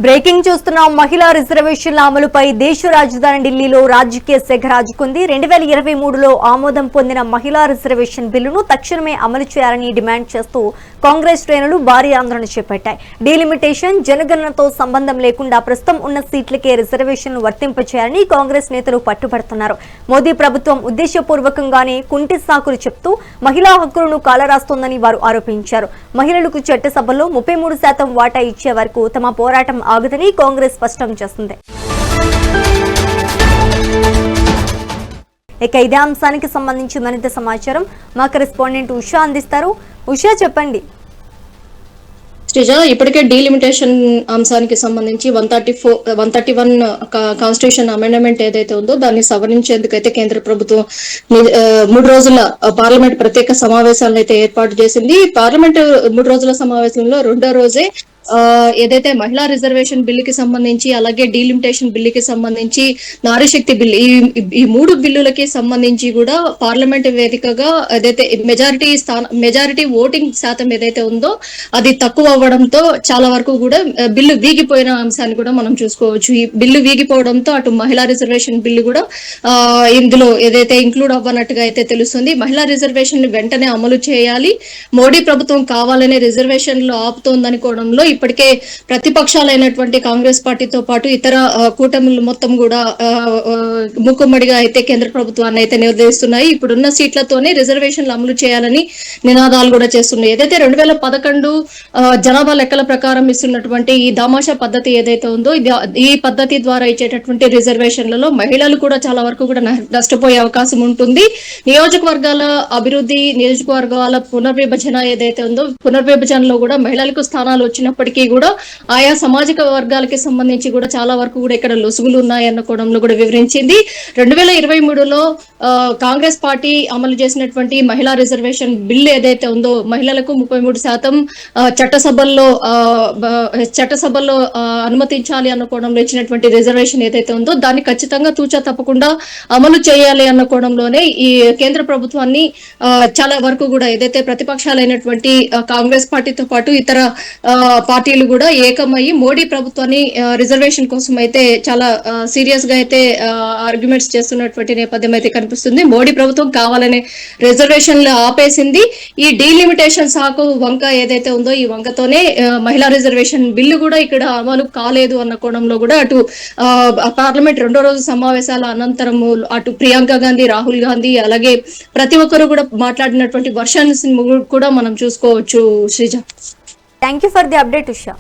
Breaking చూస్తున్నాం. మహిళా రిజర్వేషన్ల అమలుపై దేశ రాజధాని ఢిల్లీలో రాజకీయ సెగ రాజుకుంది. 2023లో ఆమోదం పొందిన మహిళా రిజర్వేషన్ బిల్లును తక్షణమే అమలు చేయాలని డిమాండ్ చేస్తూ కాంగ్రెస్ శ్రేణులు భారీ ఆందోళన చేపట్టాయి. డీలిమిటేషన్, జనగణనతో సంబంధం లేకుండా ప్రస్తుతం ఉన్న సీట్లకే రిజర్వేషన్లు వర్తింపచేయాలని కాంగ్రెస్ నేతలు పట్టుబడుతున్నారు. మోదీ ప్రభుత్వం ఉద్దేశపూర్వకంగానే కుంటి సాకులు చెప్తూ మహిళా హక్కులను కాలరాస్తోందని వారు ఆరోపించారు. మహిళలకు చట్టసభలో 33% వాటా ఇచ్చే వరకు తమ పోరాటం ఆగదని కాంగ్రెస్ స్పష్టం చేస్తుంది. ఇక ఇదే అంశానికి సంబంధించి మరింత సమాచారం మా కరెస్పాండెంట్ ఉషా అందిస్తారు. ఉషా, చెప్పండి. శ్రీజ, ఇప్పటికే డీలిమిటేషన్ అంశానికి సంబంధించి 131 కాన్స్టిట్యూషన్ అమెండ్మెంట్ ఏదైతే ఉందో దాన్ని సవరించేందుకైతే కేంద్ర ప్రభుత్వం 3 రోజుల పార్లమెంట్ ప్రత్యేక సమావేశాలను అయితే ఏర్పాటు చేసింది. పార్లమెంట్ 3 రోజుల సమావేశంలో రెండో రోజే ఏదైతే మహిళా రిజర్వేషన్ బిల్లుకి సంబంధించి, అలాగే డీలిమిటేషన్ బిల్లుకి సంబంధించి, నారీశక్తి బిల్లు, ఈ 3 బిల్లులకి సంబంధించి కూడా పార్లమెంట్ వేదికగా ఏదైతే మెజారిటీ ఓటింగ్ శాతం ఏదైతే ఉందో అది తక్కువ అవ్వడంతో చాలా వరకు కూడా బిల్లు వీగిపోయిన అంశాన్ని కూడా మనం చూసుకోవచ్చు. ఈ బిల్లు వీగిపోవడంతో అటు మహిళా రిజర్వేషన్ బిల్లు కూడా ఇందులో ఏదైతే ఇంక్లూడ్ అవ్వనట్టుగా అయితే తెలుస్తుంది. మహిళా రిజర్వేషన్ వెంటనే అమలు చేయాలి, మోడీ ప్రభుత్వం కావాలనే రిజర్వేషన్లు ఆపుతోందనుకోవడంలో ఇప్పటికే ప్రతిపక్షాలైనటువంటి కాంగ్రెస్ పార్టీతో పాటు ఇతర కూటమిలు మొత్తం కూడా మూకుమ్మడిగా అయితే కేంద్ర ప్రభుత్వాన్ని అయితే నిర్దేశిస్తున్నాయి. ఇప్పుడున్న సీట్లతోనే రిజర్వేషన్లు అమలు చేయాలని నినాదాలు కూడా చేస్తున్నాయి. ఏదైతే 2011 జనాభా లెక్కల ప్రకారం ఇస్తున్నటువంటి ఈ దామాషా పద్ధతి ఏదైతే ఉందో ఈ పద్ధతి ద్వారా ఇచ్చేటటువంటి రిజర్వేషన్లలో మహిళలు కూడా చాలా వరకు కూడా నష్టపోయే అవకాశం ఉంటుంది. నియోజకవర్గాల అభివృద్ధి, నియోజకవర్గాల పునర్విభజన ఏదైతే ఉందో పునర్విభజనలో కూడా మహిళలకు స్థానాలు వచ్చినప్పటికీ కూడా ఆయా సామాజిక వర్గాలకి సంబంధించి కూడా చాలా వరకు కూడా ఇక్కడ లొసుగులు ఉన్నాయన్న కోణంలో కూడా వివరించింది. 2023లో కాంగ్రెస్ పార్టీ అమలు చేసినటువంటి మహిళా రిజర్వేషన్ బిల్ ఏదైతే ఉందో మహిళలకు 33% చట్టసభల్లో అనుమతించాలి అన్న కోణంలో ఇచ్చినటువంటి రిజర్వేషన్ ఏదైతే ఉందో దాన్ని ఖచ్చితంగా తూచా తప్పకుండా అమలు చేయాలి అన్న కోణంలోనే ఈ కేంద్ర ప్రభుత్వాన్ని చాలా వరకు కూడా ఏదైతే ప్రతిపక్షాలైనటువంటి కాంగ్రెస్ పార్టీతో పాటు ఇతర పార్టీలు కూడా ఏకమయ్యి మోడీ ప్రభుత్వాన్ని రిజర్వేషన్ కోసం అయితే చాలా సీరియస్ గా అయితే ఆర్గ్యుమెంట్స్ చేస్తున్నటువంటి నేపథ్యం అయితే కనిపిస్తుంది. మోడీ ప్రభుత్వం కావాలనే రిజర్వేషన్లు ఆపేసింది. ఈ డీలిమిటేషన్ సాకు వంక ఏదైతే ఉందో ఈ వంకతోనే మహిళా రిజర్వేషన్ బిల్లు కూడా ఇక్కడ అమలు కాలేదు అన్న కోణంలో కూడా అటు పార్లమెంట్ రెండో రోజు సమావేశాల అనంతరము అటు ప్రియాంక గాంధీ, రాహుల్ గాంధీ అలాగే ప్రతి ఒక్కరు కూడా మాట్లాడినటువంటి వర్షన్స్ కూడా మనం చూసుకోవచ్చు. Sreeja, thank you for the update Usha.